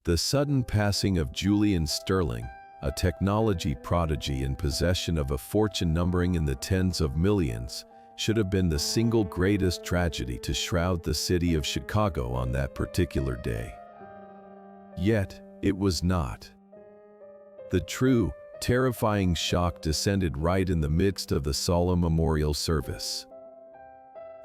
The sudden passing of Julian Sterling, a technology prodigy in possession of a fortune numbering in the tens of millions, should have been the single greatest tragedy to shroud the city of Chicago on that particular day. Yet, it was not. The true, terrifying shock descended right in the midst of the solemn memorial service.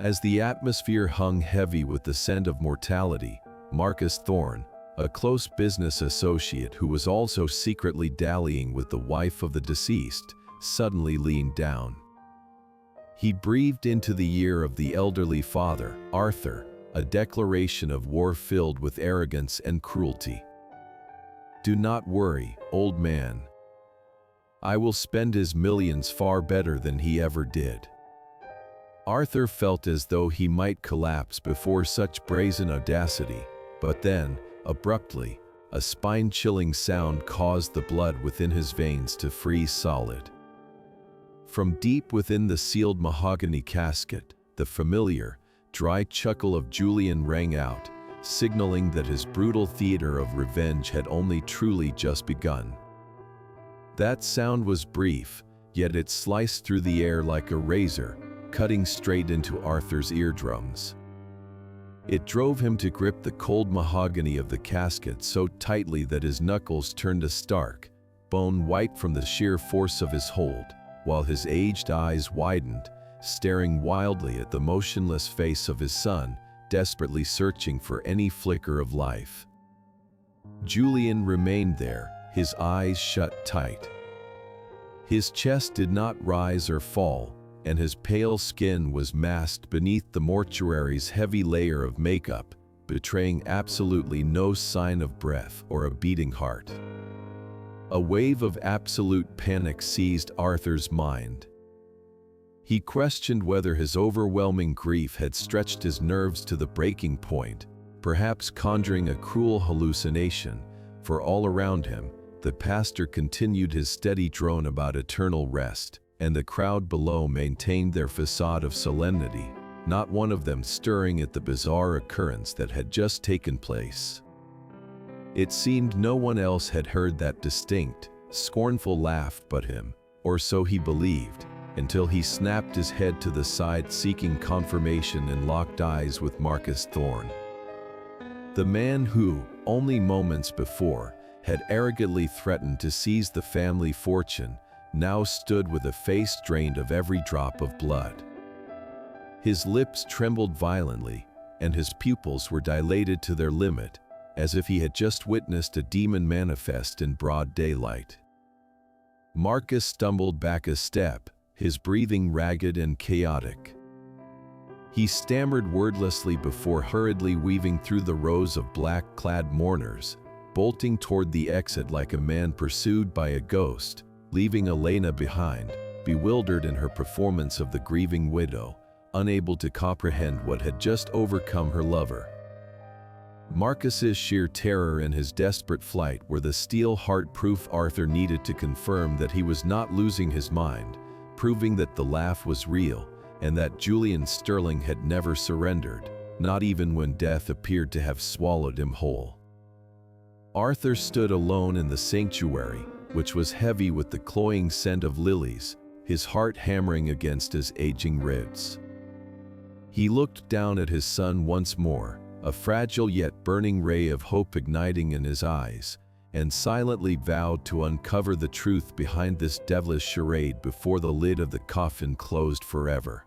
As the atmosphere hung heavy with the scent of mortality, Marcus Thorne, a close business associate who was also secretly dallying with the wife of the deceased, suddenly leaned down. He breathed into the ear of the elderly father, Arthur, a declaration of war filled with arrogance and cruelty. "Do not worry, old man. I will spend his millions far better than he ever did." Arthur felt as though he might collapse before such brazen audacity, but then, abruptly, a spine-chilling sound caused the blood within his veins to freeze solid. From deep within the sealed mahogany casket, the familiar, dry chuckle of Julian rang out, signaling that his brutal theater of revenge had only truly just begun. That sound was brief, yet it sliced through the air like a razor, cutting straight into Arthur's eardrums. It drove him to grip the cold mahogany of the casket so tightly that his knuckles turned a stark, bone white from the sheer force of his hold, while his aged eyes widened, staring wildly at the motionless face of his son, desperately searching for any flicker of life. Julian remained there, his eyes shut tight. His chest did not rise or fall, and his pale skin was masked beneath the mortuary's heavy layer of makeup, betraying absolutely no sign of breath or a beating heart. A wave of absolute panic seized Arthur's mind. He questioned whether his overwhelming grief had stretched his nerves to the breaking point, perhaps conjuring a cruel hallucination, for all around him, the pastor continued his steady drone about eternal rest, and the crowd below maintained their facade of solemnity, not one of them stirring at the bizarre occurrence that had just taken place. It seemed no one else had heard that distinct, scornful laugh but him, or so he believed, until he snapped his head to the side seeking confirmation and locked eyes with Marcus Thorne. The man who, only moments before, had arrogantly threatened to seize the family fortune, now stood with a face drained of every drop of blood. His lips trembled violently, and his pupils were dilated to their limit, as if he had just witnessed a demon manifest in broad daylight. Marcus stumbled back a step, his breathing ragged and chaotic. He stammered wordlessly before hurriedly weaving through the rows of black-clad mourners, bolting toward the exit like a man pursued by a ghost, leaving Elena behind, bewildered in her performance of the grieving widow, unable to comprehend what had just overcome her lover. Marcus's sheer terror and his desperate flight were the steel heart-proof Arthur needed to confirm that he was not losing his mind, proving that the laugh was real, and that Julian Sterling had never surrendered, not even when death appeared to have swallowed him whole. Arthur stood alone in the sanctuary, which was heavy with the cloying scent of lilies, his heart hammering against his aging ribs. He looked down at his son once more, a fragile yet burning ray of hope igniting in his eyes, and silently vowed to uncover the truth behind this devilish charade before the lid of the coffin closed forever.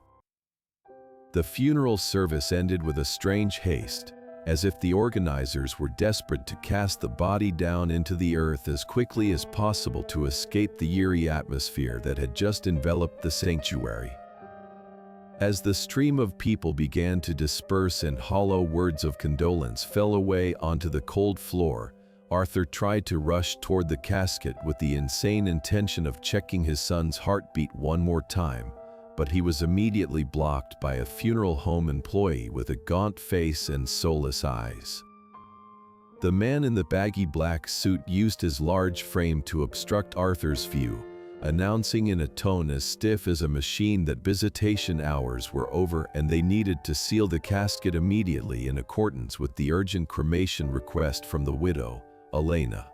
The funeral service ended with a strange haste, as if the organizers were desperate to cast the body down into the earth as quickly as possible to escape the eerie atmosphere that had just enveloped the sanctuary. As the stream of people began to disperse and hollow words of condolence fell away onto the cold floor, Arthur tried to rush toward the casket with the insane intention of checking his son's heartbeat one more time, but he was immediately blocked by a funeral home employee with a gaunt face and soulless eyes. The man in the baggy black suit used his large frame to obstruct Arthur's view, announcing in a tone as stiff as a machine that visitation hours were over and they needed to seal the casket immediately in accordance with the urgent cremation request from the widow, Elena.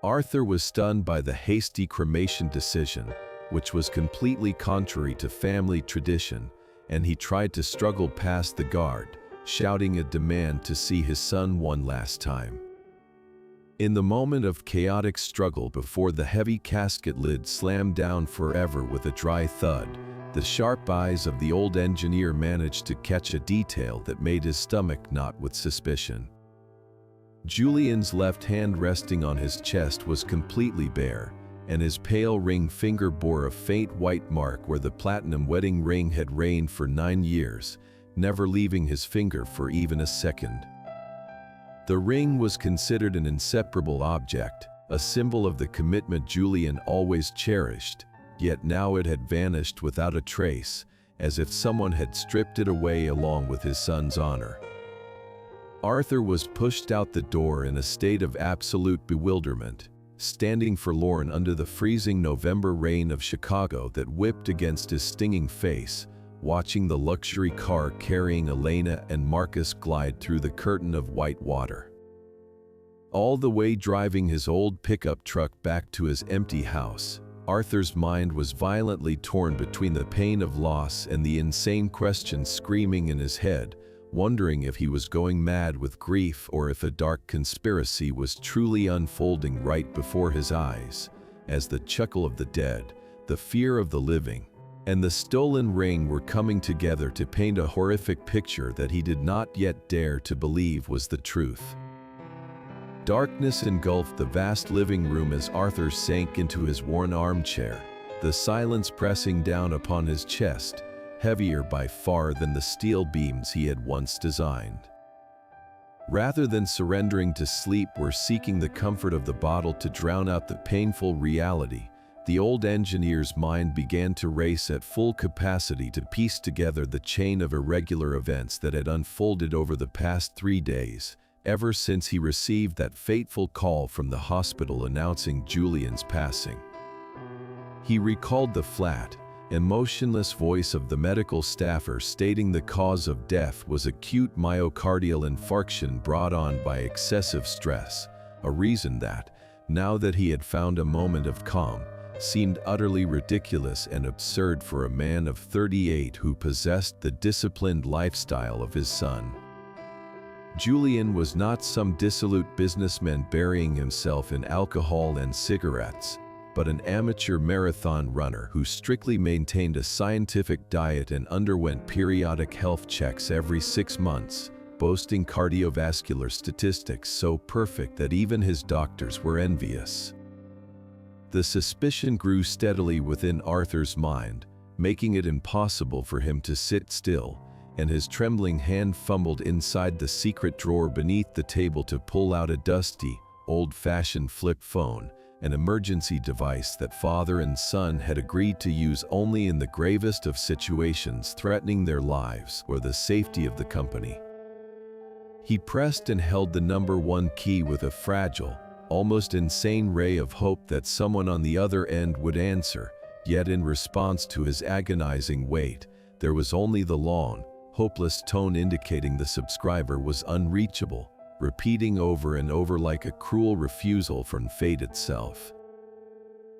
Arthur was stunned by the hasty cremation decision, which was completely contrary to family tradition, and he tried to struggle past the guard, shouting a demand to see his son one last time. In the moment of chaotic struggle before the heavy casket lid slammed down forever with a dry thud, the sharp eyes of the old engineer managed to catch a detail that made his stomach knot with suspicion. Julian's left hand resting on his chest was completely bare, and his pale ring finger bore a faint white mark where the platinum wedding ring had reigned for 9 years, never leaving his finger for even a second. The ring was considered an inseparable object, a symbol of the commitment Julian always cherished, yet now it had vanished without a trace, as if someone had stripped it away along with his son's honor. Arthur was pushed out the door in a state of absolute bewilderment, standing forlorn under the freezing November rain of Chicago that whipped against his stinging face, watching the luxury car carrying Elena and Marcus glide through the curtain of white water. All the way driving his old pickup truck back to his empty house, Arthur's mind was violently torn between the pain of loss and the insane questions screaming in his head, wondering if he was going mad with grief or if a dark conspiracy was truly unfolding right before his eyes, as the chuckle of the dead, the fear of the living, and the stolen ring were coming together to paint a horrific picture that he did not yet dare to believe was the truth. Darkness engulfed the vast living room as Arthur sank into his worn armchair, the silence pressing down upon his chest, heavier by far than the steel beams he had once designed. Rather than surrendering to sleep or seeking the comfort of the bottle to drown out the painful reality, the old engineer's mind began to race at full capacity to piece together the chain of irregular events that had unfolded over the past 3 days, ever since he received that fateful call from the hospital announcing Julian's passing. He recalled the flat, emotionless voice of the medical staffer stating the cause of death was acute myocardial infarction brought on by excessive stress, a reason that, now that he had found a moment of calm, seemed utterly ridiculous and absurd for a man of 38 who possessed the disciplined lifestyle of his son. Julian was not some dissolute businessman burying himself in alcohol and cigarettes, but an amateur marathon runner who strictly maintained a scientific diet and underwent periodic health checks every 6 months, boasting cardiovascular statistics so perfect that even his doctors were envious. The suspicion grew steadily within Arthur's mind, making it impossible for him to sit still, and his trembling hand fumbled inside the secret drawer beneath the table to pull out a dusty, old-fashioned flip phone, an emergency device that father and son had agreed to use only in the gravest of situations threatening their lives or the safety of the company. He pressed and held the number 1 key with a fragile, almost insane ray of hope that someone on the other end would answer, yet in response to his agonizing wait, there was only the long, hopeless tone indicating the subscriber was unreachable, repeating over and over like a cruel refusal from fate itself.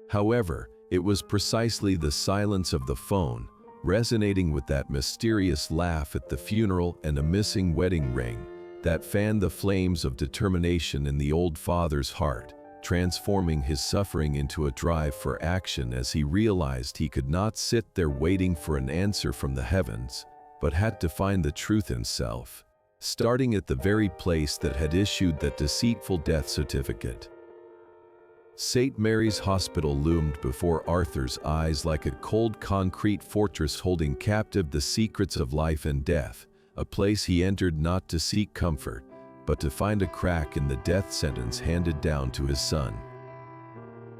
However, it was precisely the silence of the phone, resonating with that mysterious laugh at the funeral and a missing wedding ring, that fanned the flames of determination in the old father's heart, transforming his suffering into a drive for action as he realized he could not sit there waiting for an answer from the heavens, but had to find the truth himself, starting at the very place that had issued that deceitful death certificate. St. Mary's Hospital loomed before Arthur's eyes like a cold concrete fortress holding captive the secrets of life and death, a place he entered not to seek comfort, but to find a crack in the death sentence handed down to his son.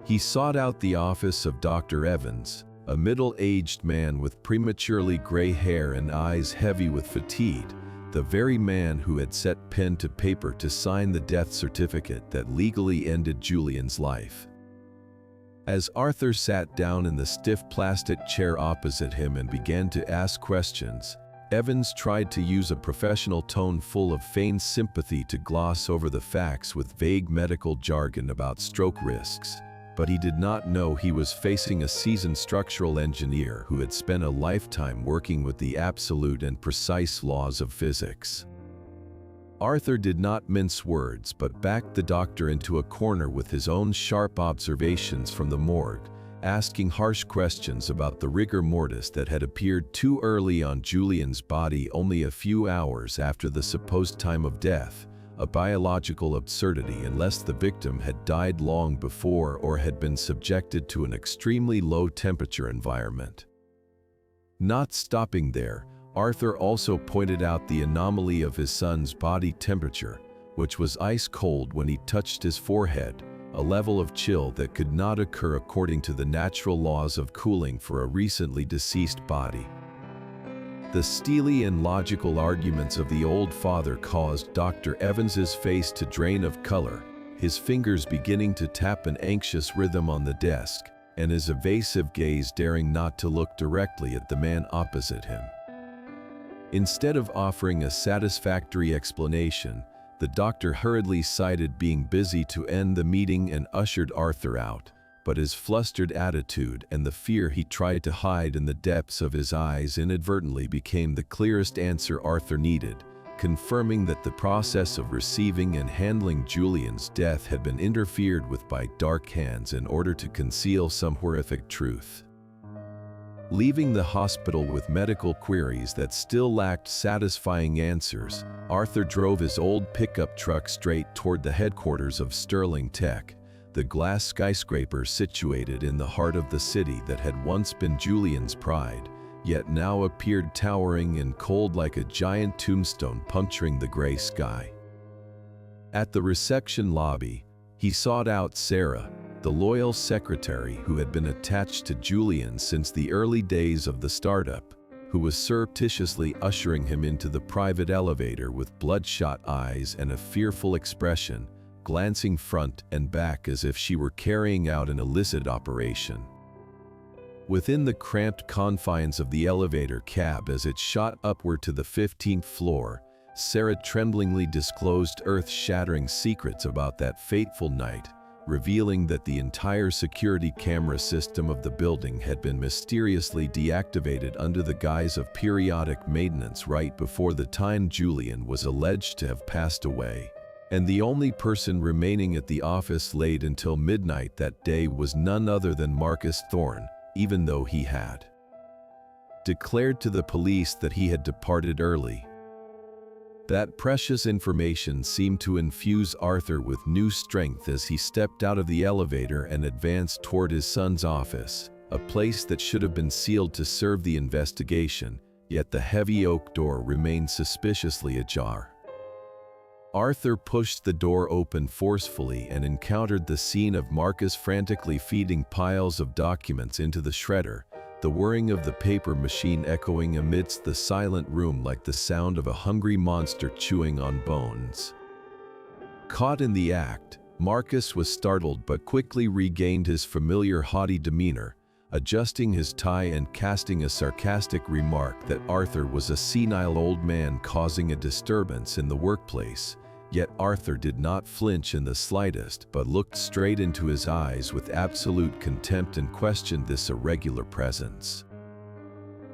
He sought out the office of Dr. Evans, a middle-aged man with prematurely gray hair and eyes heavy with fatigue, the very man who had set pen to paper to sign the death certificate that legally ended Julian's life. As Arthur sat down in the stiff plastic chair opposite him and began to ask questions, Evans tried to use a professional tone full of feigned sympathy to gloss over the facts with vague medical jargon about stroke risks, but he did not know he was facing a seasoned structural engineer who had spent a lifetime working with the absolute and precise laws of physics. Arthur did not mince words but backed the doctor into a corner with his own sharp observations from the morgue, asking harsh questions about the rigor mortis that had appeared too early on Julian's body only a few hours after the supposed time of death, a biological absurdity unless the victim had died long before or had been subjected to an extremely low-temperature environment. Not stopping there, Arthur also pointed out the anomaly of his son's body temperature, which was ice-cold when he touched his forehead, a level of chill that could not occur according to the natural laws of cooling for a recently deceased body. The steely and logical arguments of the old father caused Dr. Evans's face to drain of color, his fingers beginning to tap an anxious rhythm on the desk, and his evasive gaze daring not to look directly at the man opposite him. Instead of offering a satisfactory explanation, the doctor hurriedly cited being busy to end the meeting and ushered Arthur out, but his flustered attitude and the fear he tried to hide in the depths of his eyes inadvertently became the clearest answer Arthur needed, confirming that the process of receiving and handling Julian's death had been interfered with by dark hands in order to conceal some horrific truth. Leaving the hospital with medical queries that still lacked satisfying answers, Arthur drove his old pickup truck straight toward the headquarters of Sterling Tech, the glass skyscraper situated in the heart of the city that had once been Julian's pride, yet now appeared towering and cold like a giant tombstone puncturing the gray sky. At the reception lobby, he sought out Sarah, the loyal secretary who had been attached to Julian since the early days of the startup, who was surreptitiously ushering him into the private elevator with bloodshot eyes and a fearful expression, glancing front and back as if she were carrying out an illicit operation. Within the cramped confines of the elevator cab as it shot upward to the 15th floor, Sarah tremblingly disclosed earth-shattering secrets about that fateful night, revealing that the entire security camera system of the building had been mysteriously deactivated under the guise of periodic maintenance right before the time Julian was alleged to have passed away, and the only person remaining at the office late until midnight that day was none other than Marcus Thorne, even though he had declared to the police that he had departed early. That precious information seemed to infuse Arthur with new strength as he stepped out of the elevator and advanced toward his son's office, a place that should have been sealed to serve the investigation, yet the heavy oak door remained suspiciously ajar. Arthur pushed the door open forcefully and encountered the scene of Marcus frantically feeding piles of documents into the shredder, the whirring of the paper machine echoing amidst the silent room like the sound of a hungry monster chewing on bones. Caught in the act, Marcus was startled but quickly regained his familiar haughty demeanor, adjusting his tie and casting a sarcastic remark that Arthur was a senile old man causing a disturbance in the workplace. Yet Arthur did not flinch in the slightest but looked straight into his eyes with absolute contempt and questioned this irregular presence.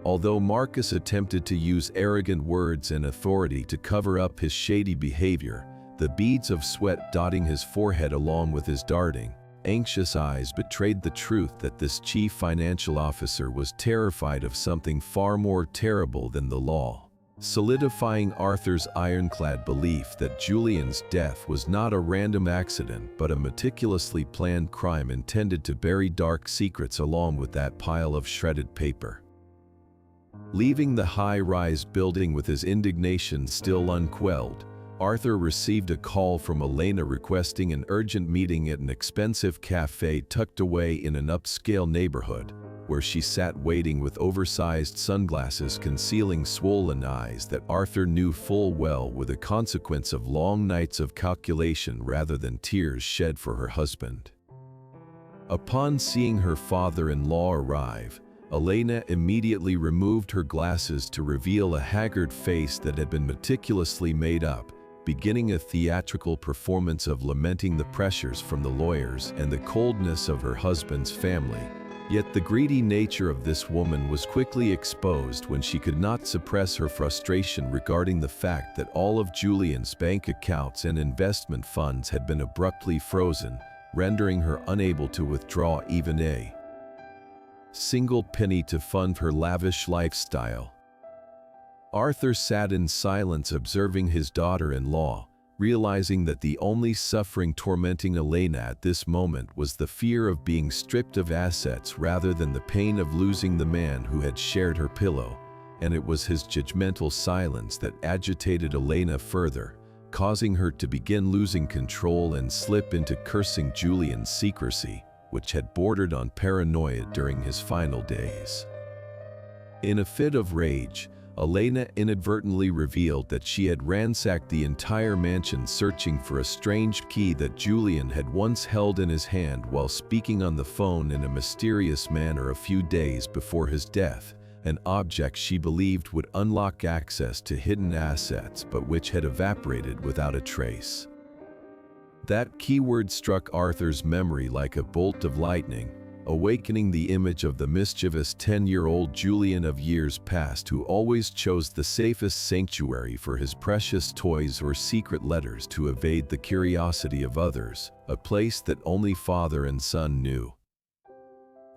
Although Marcus attempted to use arrogant words and authority to cover up his shady behavior, the beads of sweat dotting his forehead along with his darting, anxious eyes betrayed the truth that this chief financial officer was terrified of something far more terrible than the law, solidifying Arthur's ironclad belief that Julian's death was not a random accident but a meticulously planned crime intended to bury dark secrets along with that pile of shredded paper. Leaving the high-rise building with his indignation still unquelled, Arthur received a call from Elena requesting an urgent meeting at an expensive cafe tucked away in an upscale neighborhood, where she sat waiting with oversized sunglasses concealing swollen eyes that Arthur knew full well were the consequence of long nights of calculation rather than tears shed for her husband. Upon seeing her father-in-law arrive, Elena immediately removed her glasses to reveal a haggard face that had been meticulously made up, beginning a theatrical performance of lamenting the pressures from the lawyers and the coldness of her husband's family. Yet the greedy nature of this woman was quickly exposed when she could not suppress her frustration regarding the fact that all of Julian's bank accounts and investment funds had been abruptly frozen, rendering her unable to withdraw even a single penny to fund her lavish lifestyle. Arthur sat in silence observing his daughter-in-law, realizing that the only suffering tormenting Elena at this moment was the fear of being stripped of assets rather than the pain of losing the man who had shared her pillow, and it was his judgmental silence that agitated Elena further, causing her to begin losing control and slip into cursing Julian's secrecy, which had bordered on paranoia during his final days. In a fit of rage, Elena inadvertently revealed that she had ransacked the entire mansion searching for a strange key that Julian had once held in his hand while speaking on the phone in a mysterious manner a few days before his death, an object she believed would unlock access to hidden assets but which had evaporated without a trace. That keyword struck Arthur's memory like a bolt of lightning, awakening the image of the mischievous 10-year-old Julian of years past who always chose the safest sanctuary for his precious toys or secret letters to evade the curiosity of others, a place that only father and son knew.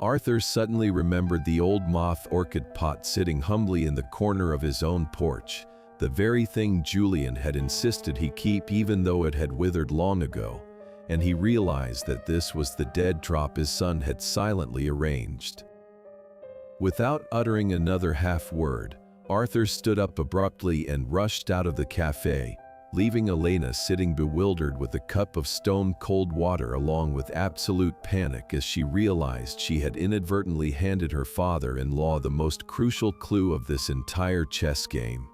Arthur suddenly remembered the old moth orchid pot sitting humbly in the corner of his own porch, the very thing Julian had insisted he keep even though it had withered long ago, and he realized that this was the dead drop his son had silently arranged. Without uttering another half-word, Arthur stood up abruptly and rushed out of the cafe, leaving Elena sitting bewildered with a cup of stone-cold water along with absolute panic as she realized she had inadvertently handed her father-in-law the most crucial clue of this entire chess game.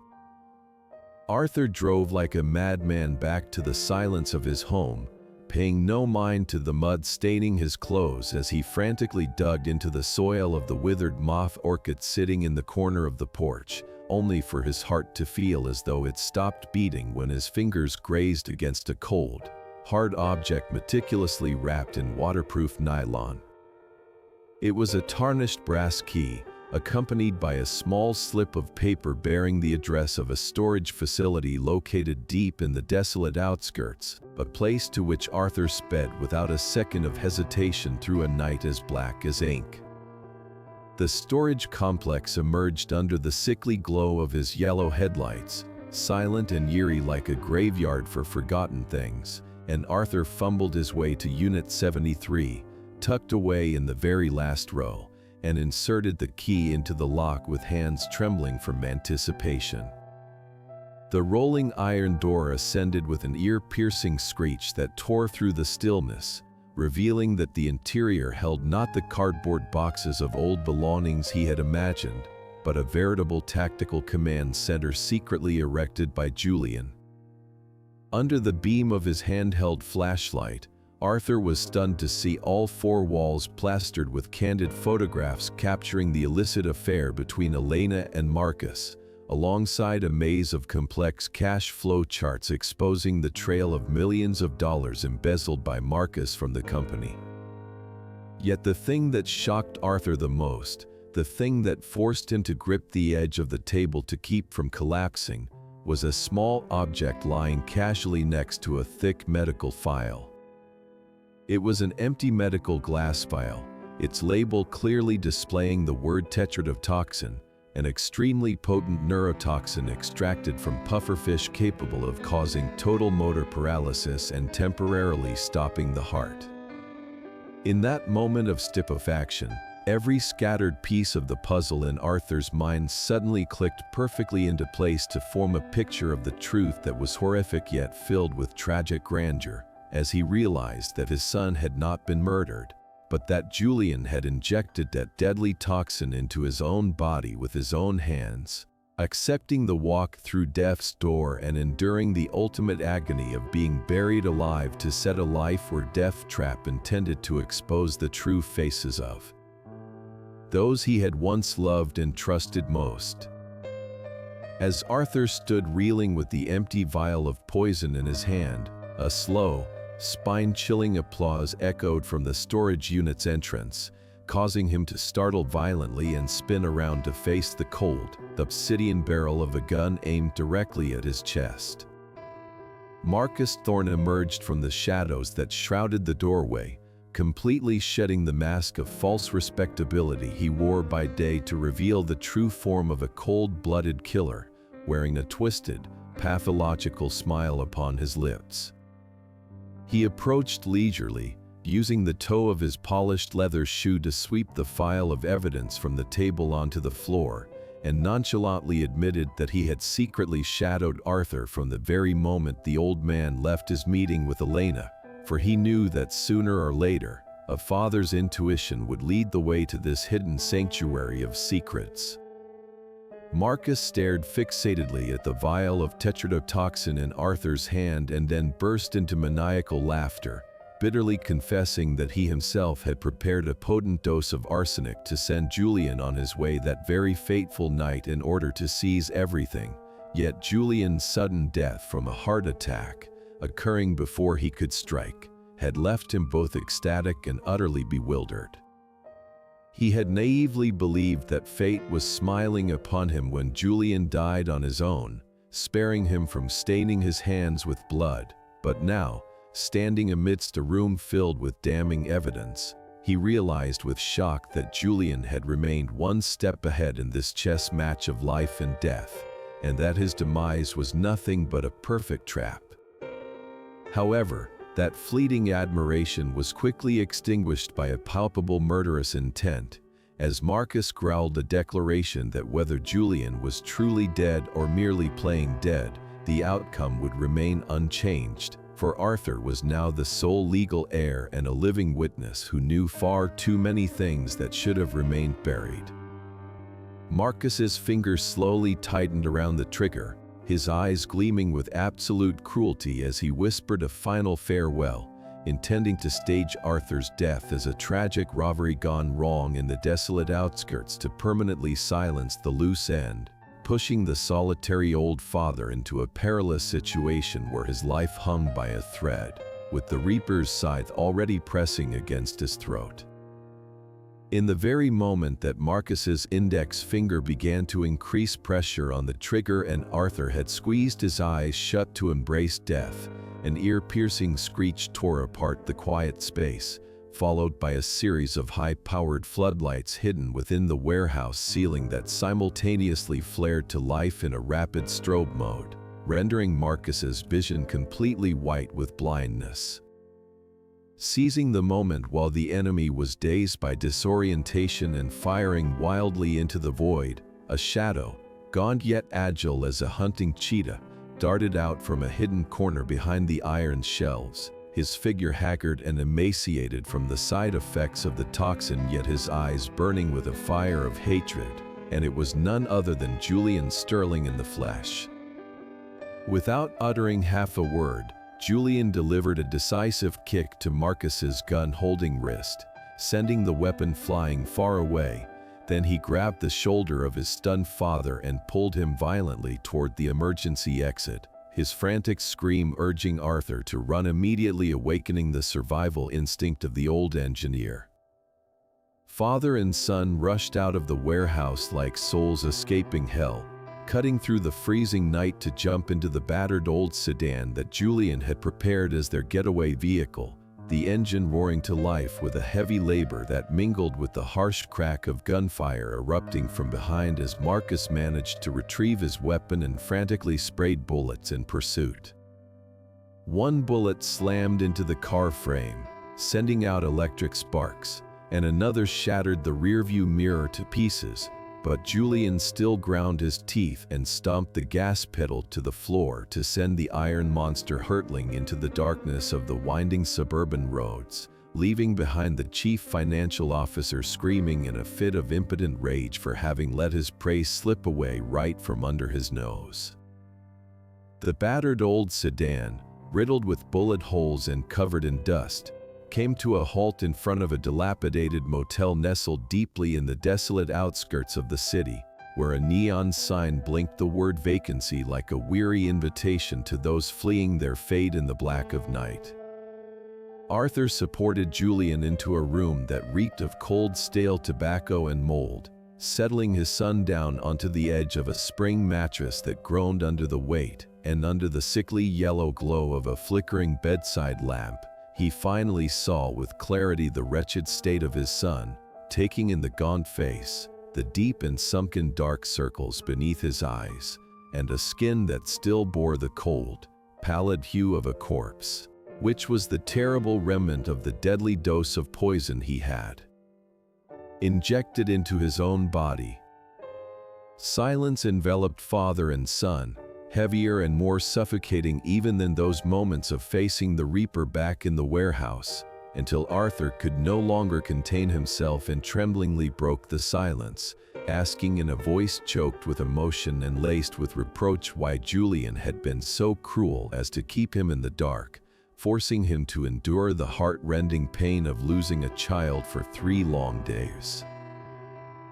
Arthur drove like a madman back to the silence of his home, paying no mind to the mud staining his clothes as he frantically dug into the soil of the withered moth orchid sitting in the corner of the porch, only for his heart to feel as though it stopped beating when his fingers grazed against a cold, hard object meticulously wrapped in waterproof nylon. It was a tarnished brass key, accompanied by a small slip of paper bearing the address of a storage facility located deep in the desolate outskirts, a place to which Arthur sped without a second of hesitation through a night as black as ink. The storage complex emerged under the sickly glow of his yellow headlights, silent and eerie like a graveyard for forgotten things, and Arthur fumbled his way to Unit 73, tucked away in the very last row, and inserted the key into the lock with hands trembling from anticipation. The rolling iron door ascended with an ear-piercing screech that tore through the stillness, revealing that the interior held not the cardboard boxes of old belongings he had imagined, but a veritable tactical command center secretly erected by Julian. Under the beam of his handheld flashlight, Arthur was stunned to see all four walls plastered with candid photographs capturing the illicit affair between Elena and Marcus, alongside a maze of complex cash flow charts exposing the trail of millions of dollars embezzled by Marcus from the company. Yet the thing that shocked Arthur the most, the thing that forced him to grip the edge of the table to keep from collapsing, was a small object lying casually next to a thick medical file. It was an empty medical glass vial, its label clearly displaying the word tetrodotoxin, an extremely potent neurotoxin extracted from pufferfish capable of causing total motor paralysis and temporarily stopping the heart. In that moment of stupefaction, every scattered piece of the puzzle in Arthur's mind suddenly clicked perfectly into place to form a picture of the truth that was horrific yet filled with tragic grandeur, as he realized that his son had not been murdered, but that Julian had injected that deadly toxin into his own body with his own hands, accepting the walk through death's door and enduring the ultimate agony of being buried alive to set a life or death trap intended to expose the true faces of those he had once loved and trusted most. As Arthur stood reeling with the empty vial of poison in his hand, a slow, spine-chilling applause echoed from the storage unit's entrance, causing him to startle violently and spin around to face the cold, obsidian barrel of a gun aimed directly at his chest. Marcus Thorne emerged from the shadows that shrouded the doorway, completely shedding the mask of false respectability he wore by day to reveal the true form of a cold-blooded killer, wearing a twisted, pathological smile upon his lips. He approached leisurely, using the toe of his polished leather shoe to sweep the file of evidence from the table onto the floor, and nonchalantly admitted that he had secretly shadowed Arthur from the very moment the old man left his meeting with Elena, for he knew that sooner or later, a father's intuition would lead the way to this hidden sanctuary of secrets. Marcus stared fixatedly at the vial of tetrodotoxin in Arthur's hand and then burst into maniacal laughter, bitterly confessing that he himself had prepared a potent dose of arsenic to send Julian on his way that very fateful night in order to seize everything, yet Julian's sudden death from a heart attack, occurring before he could strike, had left him both ecstatic and utterly bewildered. He had naively believed that fate was smiling upon him when Julian died on his own, sparing him from staining his hands with blood, but now, standing amidst a room filled with damning evidence, he realized with shock that Julian had remained one step ahead in this chess match of life and death, and that his demise was nothing but a perfect trap. However, that fleeting admiration was quickly extinguished by a palpable murderous intent, as Marcus growled a declaration that whether Julian was truly dead or merely playing dead, the outcome would remain unchanged, for Arthur was now the sole legal heir and a living witness who knew far too many things that should have remained buried. Marcus's fingers slowly tightened around the trigger, his eyes gleaming with absolute cruelty as he whispered a final farewell, intending to stage Arthur's death as a tragic robbery gone wrong in the desolate outskirts to permanently silence the loose end, pushing the solitary old father into a perilous situation where his life hung by a thread, with the Reaper's scythe already pressing against his throat. In the very moment that Marcus's index finger began to increase pressure on the trigger and Arthur had squeezed his eyes shut to embrace death, an ear-piercing screech tore apart the quiet space, followed by a series of high-powered floodlights hidden within the warehouse ceiling that simultaneously flared to life in a rapid strobe mode, rendering Marcus's vision completely white with blindness. Seizing the moment while the enemy was dazed by disorientation and firing wildly into the void, a shadow, gaunt yet agile as a hunting cheetah, darted out from a hidden corner behind the iron shelves, his figure haggard and emaciated from the side effects of the toxin, yet his eyes burning with a fire of hatred, and it was none other than Julian Sterling in the flesh. Without uttering half a word, Julian delivered a decisive kick to Marcus's gun-holding wrist, sending the weapon flying far away. Then he grabbed the shoulder of his stunned father and pulled him violently toward the emergency exit, his frantic scream urging Arthur to run, immediately awakening the survival instinct of the old engineer. Father and son rushed out of the warehouse like souls escaping hell, cutting through the freezing night to jump into the battered old sedan that Julian had prepared as their getaway vehicle, the engine roaring to life with a heavy labor that mingled with the harsh crack of gunfire erupting from behind as Marcus managed to retrieve his weapon and frantically sprayed bullets in pursuit. One bullet slammed into the car frame, sending out electric sparks, and another shattered the rearview mirror to pieces, but Julian still ground his teeth and stomped the gas pedal to the floor to send the iron monster hurtling into the darkness of the winding suburban roads, leaving behind the chief financial officer screaming in a fit of impotent rage for having let his prey slip away right from under his nose. The battered old sedan, riddled with bullet holes and covered in dust, came to a halt in front of a dilapidated motel nestled deeply in the desolate outskirts of the city, where a neon sign blinked the word vacancy like a weary invitation to those fleeing their fate in the black of night. Arthur supported Julian into a room that reeked of cold, stale tobacco and mold, settling his son down onto the edge of a spring mattress that groaned under the weight, and under the sickly yellow glow of a flickering bedside lamp, he finally saw with clarity the wretched state of his son, taking in the gaunt face, the deep and sunken dark circles beneath his eyes, and a skin that still bore the cold, pallid hue of a corpse, which was the terrible remnant of the deadly dose of poison he had injected into his own body. Silence enveloped father and son, heavier and more suffocating even than those moments of facing the Reaper back in the warehouse, until Arthur could no longer contain himself and tremblingly broke the silence, asking in a voice choked with emotion and laced with reproach why Julian had been so cruel as to keep him in the dark, forcing him to endure the heart-rending pain of losing a child for 3 long days.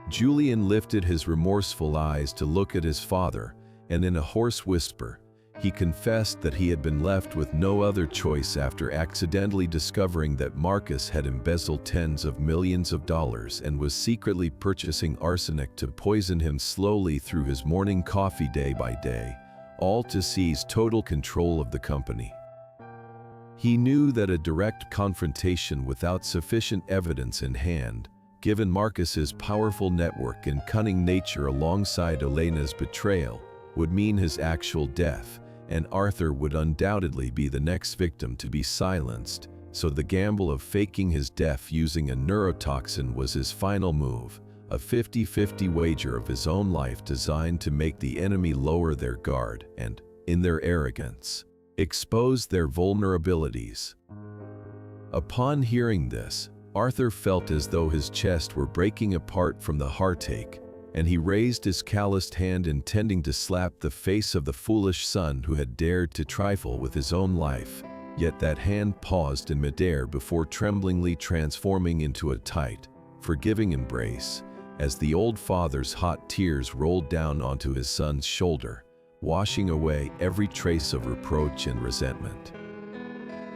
Julian lifted his remorseful eyes to look at his father, and in a hoarse whisper, he confessed that he had been left with no other choice after accidentally discovering that Marcus had embezzled tens of millions of dollars and was secretly purchasing arsenic to poison him slowly through his morning coffee day by day, all to seize total control of the company. He knew that a direct confrontation without sufficient evidence in hand, given Marcus's powerful network and cunning nature alongside Elena's betrayal, would mean his actual death, and Arthur would undoubtedly be the next victim to be silenced, so the gamble of faking his death using a neurotoxin was his final move, a 50-50 wager of his own life designed to make the enemy lower their guard and, in their arrogance, expose their vulnerabilities. Upon hearing this, Arthur felt as though his chest were breaking apart from the heartache, and he raised his calloused hand intending to slap the face of the foolish son who had dared to trifle with his own life, yet that hand paused in midair before tremblingly transforming into a tight, forgiving embrace, as the old father's hot tears rolled down onto his son's shoulder, washing away every trace of reproach and resentment.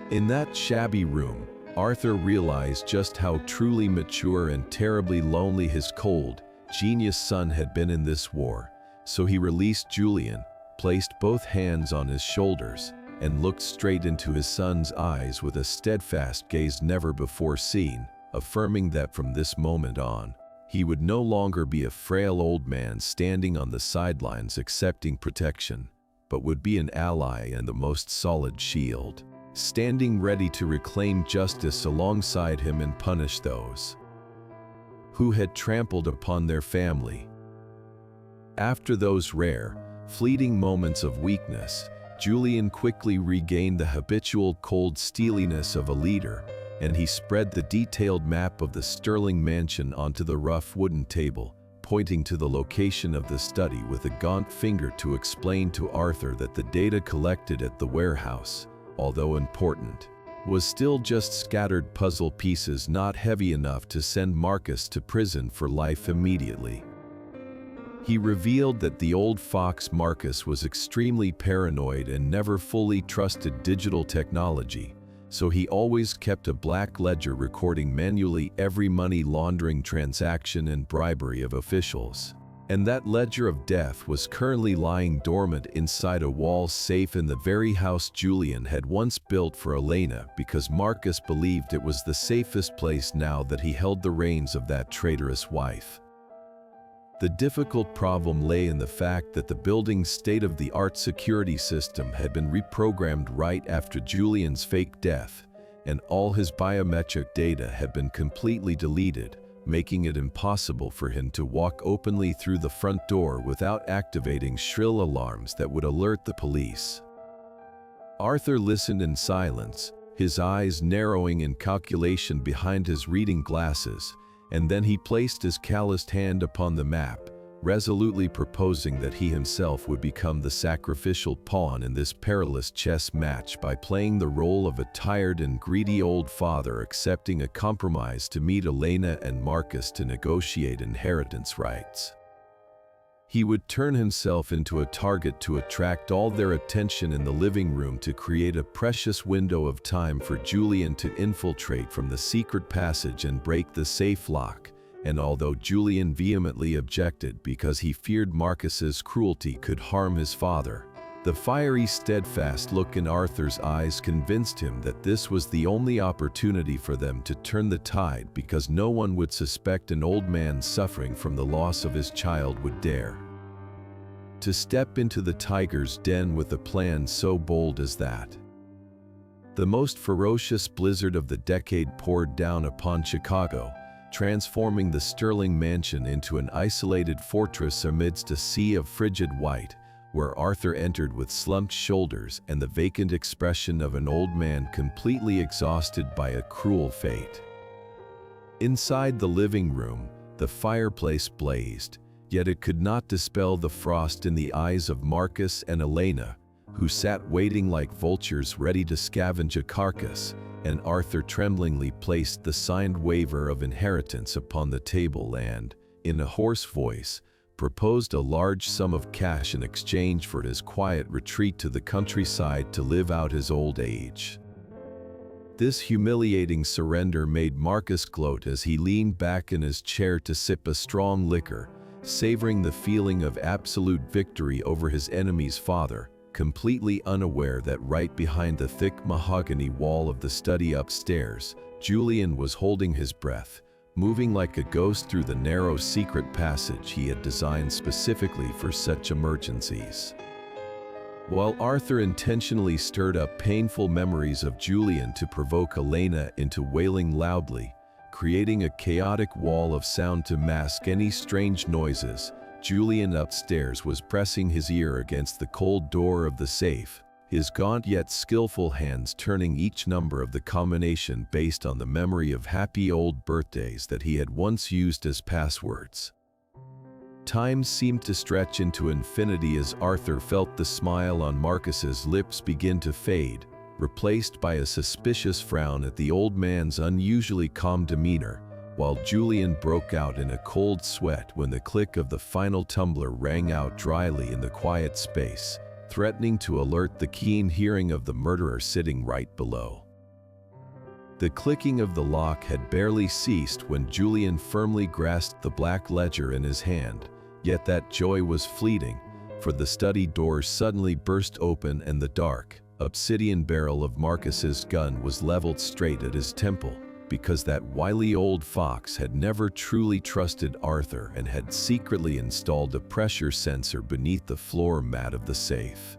In that shabby room, Arthur realized just how truly mature and terribly lonely his cold, genius son had been in this war, so he released Julian, placed both hands on his shoulders, and looked straight into his son's eyes with a steadfast gaze never before seen, affirming that from this moment on, he would no longer be a frail old man standing on the sidelines accepting protection, but would be an ally and the most solid shield, standing ready to reclaim justice alongside him and punish those who had trampled upon their family. After those rare, fleeting moments of weakness, Julian quickly regained the habitual cold steeliness of a leader, and he spread the detailed map of the Sterling mansion onto the rough wooden table, pointing to the location of the study with a gaunt finger to explain to Arthur that the data collected at the warehouse, although important, was still just scattered puzzle pieces not heavy enough to send Marcus to prison for life immediately. He revealed that the old fox Marcus was extremely paranoid and never fully trusted digital technology, so he always kept a black ledger recording manually every money laundering transaction and bribery of officials. And that ledger of death was currently lying dormant inside a wall safe in the very house Julian had once built for Elena because Marcus believed it was the safest place now that he held the reins of that traitorous wife. The difficult problem lay in the fact that the building's state-of-the-art security system had been reprogrammed right after Julian's fake death, and all his biometric data had been completely deleted, making it impossible for him to walk openly through the front door without activating shrill alarms that would alert the police. Arthur listened in silence, his eyes narrowing in calculation behind his reading glasses, and then he placed his calloused hand upon the map, resolutely proposing that he himself would become the sacrificial pawn in this perilous chess match by playing the role of a tired and greedy old father accepting a compromise to meet Elena and Marcus to negotiate inheritance rights. He would turn himself into a target to attract all their attention in the living room to create a precious window of time for Julian to infiltrate from the secret passage and break the safe lock. And although Julian vehemently objected because he feared Marcus's cruelty could harm his father, the fiery, steadfast look in Arthur's eyes convinced him that this was the only opportunity for them to turn the tide, because no one would suspect an old man suffering from the loss of his child would dare to step into the tiger's den with a plan so bold as that. The most ferocious blizzard of the decade poured down upon Chicago, transforming the Sterling mansion into an isolated fortress amidst a sea of frigid white, where Arthur entered with slumped shoulders and the vacant expression of an old man completely exhausted by a cruel fate. Inside the living room, the fireplace blazed, yet it could not dispel the frost in the eyes of Marcus and Elena, who sat waiting like vultures ready to scavenge a carcass, and Arthur tremblingly placed the signed waiver of inheritance upon the table and, in a hoarse voice, proposed a large sum of cash in exchange for his quiet retreat to the countryside to live out his old age. This humiliating surrender made Marcus gloat as he leaned back in his chair to sip a strong liquor, savoring the feeling of absolute victory over his enemy's father, completely unaware that right behind the thick mahogany wall of the study upstairs, Julian was holding his breath, moving like a ghost through the narrow secret passage he had designed specifically for such emergencies. While Arthur intentionally stirred up painful memories of Julian to provoke Elena into wailing loudly, creating a chaotic wall of sound to mask any strange noises, Julian upstairs was pressing his ear against the cold door of the safe, his gaunt yet skillful hands turning each number of the combination based on the memory of happy old birthdays that he had once used as passwords. Time seemed to stretch into infinity as Arthur felt the smile on Marcus's lips begin to fade, replaced by a suspicious frown at the old man's unusually calm demeanor, while Julian broke out in a cold sweat when the click of the final tumbler rang out dryly in the quiet space, threatening to alert the keen hearing of the murderer sitting right below. The clicking of the lock had barely ceased when Julian firmly grasped the black ledger in his hand, yet that joy was fleeting, for the study door suddenly burst open and the dark, obsidian barrel of Marcus's gun was leveled straight at his temple, because that wily old fox had never truly trusted Arthur and had secretly installed a pressure sensor beneath the floor mat of the safe.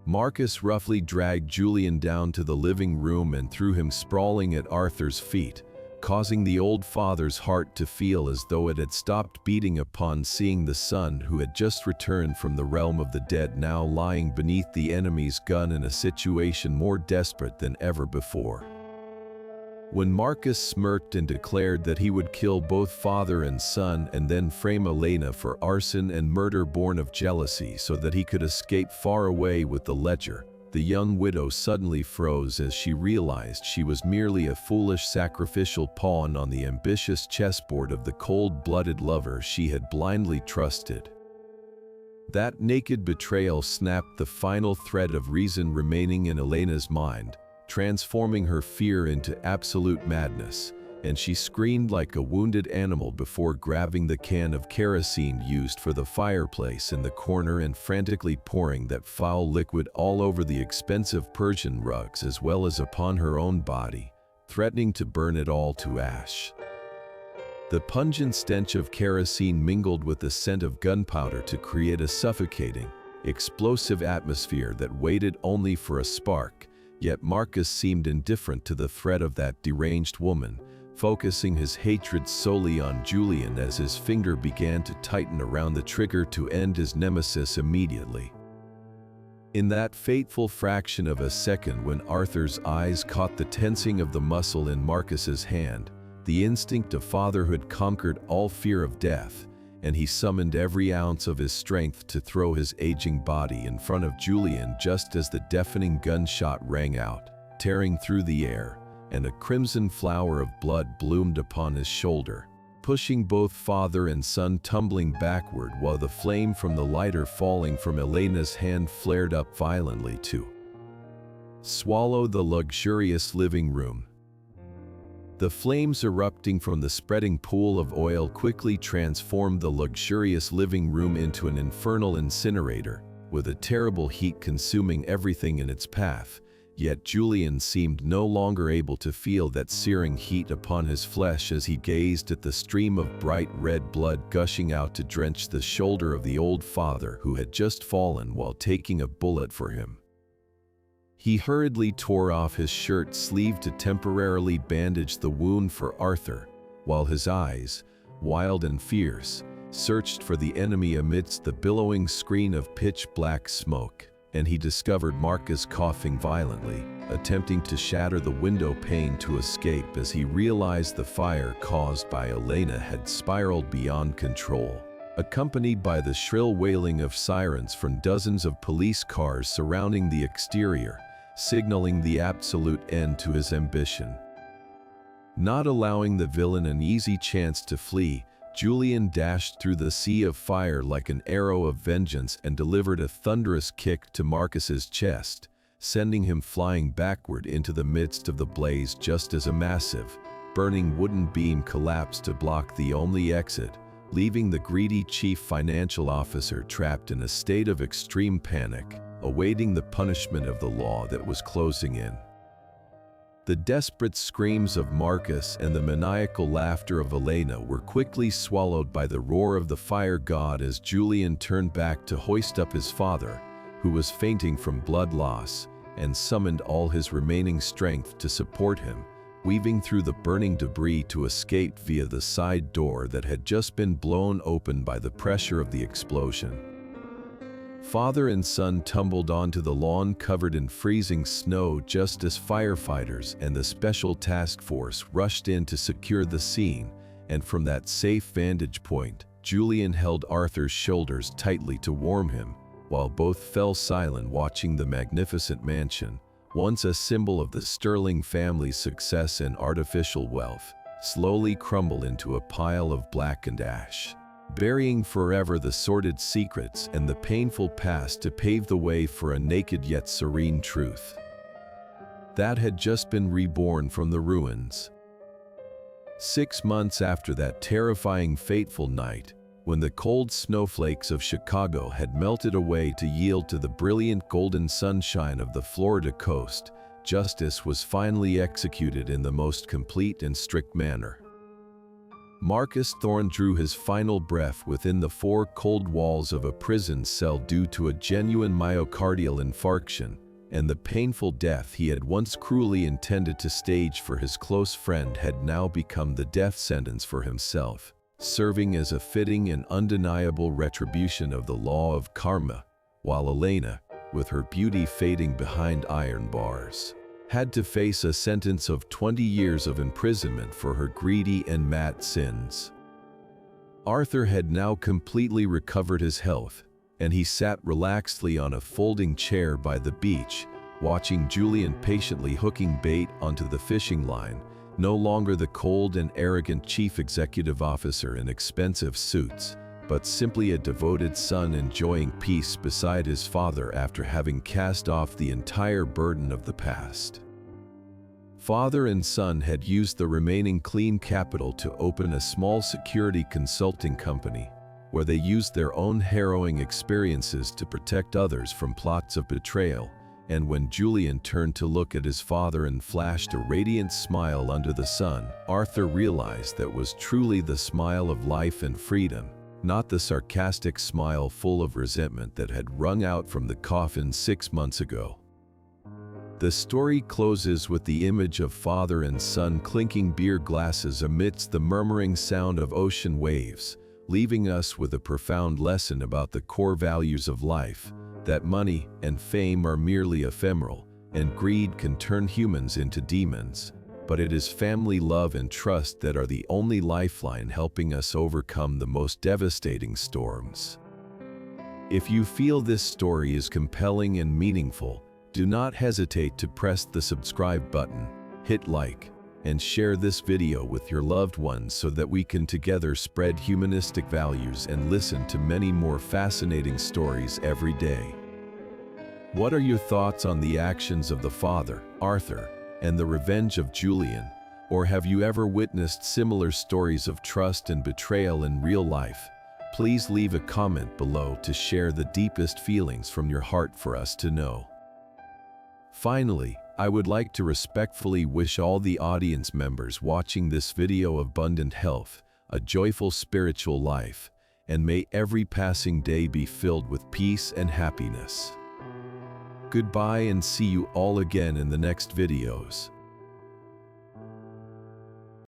Marcus roughly dragged Julian down to the living room and threw him sprawling at Arthur's feet, causing the old father's heart to feel as though it had stopped beating upon seeing the son who had just returned from the realm of the dead now lying beneath the enemy's gun in a situation more desperate than ever before. When Marcus smirked and declared that he would kill both father and son and then frame Elena for arson and murder born of jealousy so that he could escape far away with the ledger, the young widow suddenly froze as she realized she was merely a foolish sacrificial pawn on the ambitious chessboard of the cold-blooded lover she had blindly trusted. That naked betrayal snapped the final thread of reason remaining in Elena's mind, transforming her fear into absolute madness, and she screamed like a wounded animal before grabbing the can of kerosene used for the fireplace in the corner and frantically pouring that foul liquid all over the expensive Persian rugs as well as upon her own body, threatening to burn it all to ash. The pungent stench of kerosene mingled with the scent of gunpowder to create a suffocating, explosive atmosphere that waited only for a spark. Yet Marcus seemed indifferent to the threat of that deranged woman, focusing his hatred solely on Julian as his finger began to tighten around the trigger to end his nemesis immediately. In that fateful fraction of a second when Arthur's eyes caught the tensing of the muscle in Marcus's hand, the instinct of fatherhood conquered all fear of death, and he summoned every ounce of his strength to throw his aging body in front of Julian just as the deafening gunshot rang out, tearing through the air, and a crimson flower of blood bloomed upon his shoulder, pushing both father and son tumbling backward while the flame from the lighter falling from Elena's hand flared up violently to swallow the luxurious living room. The flames erupting from the spreading pool of oil quickly transformed the luxurious living room into an infernal incinerator, with a terrible heat consuming everything in its path. Yet Julian seemed no longer able to feel that searing heat upon his flesh as he gazed at the stream of bright red blood gushing out to drench the shoulder of the old father who had just fallen while taking a bullet for him. He hurriedly tore off his shirt sleeve to temporarily bandage the wound for Arthur, while his eyes, wild and fierce, searched for the enemy amidst the billowing screen of pitch-black smoke, and he discovered Marcus coughing violently, attempting to shatter the window pane to escape as he realized the fire caused by Elena had spiraled beyond control, accompanied by the shrill wailing of sirens from dozens of police cars surrounding the exterior, signaling the absolute end to his ambition. Not allowing the villain an easy chance to flee, Julian dashed through the sea of fire like an arrow of vengeance and delivered a thunderous kick to Marcus's chest, sending him flying backward into the midst of the blaze just as a massive, burning wooden beam collapsed to block the only exit, leaving the greedy chief financial officer trapped in a state of extreme panic, awaiting the punishment of the law that was closing in. The desperate screams of Marcus and the maniacal laughter of Elena were quickly swallowed by the roar of the fire god as Julian turned back to hoist up his father, who was fainting from blood loss, and summoned all his remaining strength to support him, weaving through the burning debris to escape via the side door that had just been blown open by the pressure of the explosion. Father and son tumbled onto the lawn covered in freezing snow just as firefighters and the special task force rushed in to secure the scene, and from that safe vantage point, Julian held Arthur's shoulders tightly to warm him, while both fell silent watching the magnificent mansion, once a symbol of the Sterling family's success and artificial wealth, slowly crumble into a pile of blackened ash, burying forever the sordid secrets and the painful past to pave the way for a naked yet serene truth that had just been reborn from the ruins. 6 months after that terrifying fateful night, when the cold snowflakes of Chicago had melted away to yield to the brilliant golden sunshine of the Florida coast, justice was finally executed in the most complete and strict manner. Marcus Thorne drew his final breath within the 4 cold walls of a prison cell due to a genuine myocardial infarction, and the painful death he had once cruelly intended to stage for his close friend had now become the death sentence for himself, serving as a fitting and undeniable retribution of the law of karma, while Elena, with her beauty fading behind iron bars, had to face a sentence of 20 years of imprisonment for her greedy and mad sins. Arthur had now completely recovered his health, and he sat relaxedly on a folding chair by the beach, watching Julian patiently hooking bait onto the fishing line, no longer the cold and arrogant chief executive officer in expensive suits, but simply a devoted son enjoying peace beside his father after having cast off the entire burden of the past. Father and son had used the remaining clean capital to open a small security consulting company, where they used their own harrowing experiences to protect others from plots of betrayal, and when Julian turned to look at his father and flashed a radiant smile under the sun, Arthur realized that was truly the smile of life and freedom, not the sarcastic smile full of resentment that had rung out from the coffin 6 months ago. The story closes with the image of father and son clinking beer glasses amidst the murmuring sound of ocean waves, leaving us with a profound lesson about the core values of life, that money and fame are merely ephemeral, and greed can turn humans into demons, but it is family love and trust that are the only lifeline helping us overcome the most devastating storms. If you feel this story is compelling and meaningful, do not hesitate to press the subscribe button, hit like, and share this video with your loved ones so that we can together spread humanistic values and listen to many more fascinating stories every day. What are your thoughts on the actions of the father, Arthur, and the revenge of Julian? Or have you ever witnessed similar stories of trust and betrayal in real life? Please leave a comment below to share the deepest feelings from your heart for us to know. Finally, I would like to respectfully wish all the audience members watching this video abundant health, a joyful spiritual life, and may every passing day be filled with peace and happiness. Goodbye and see you all again in the next videos.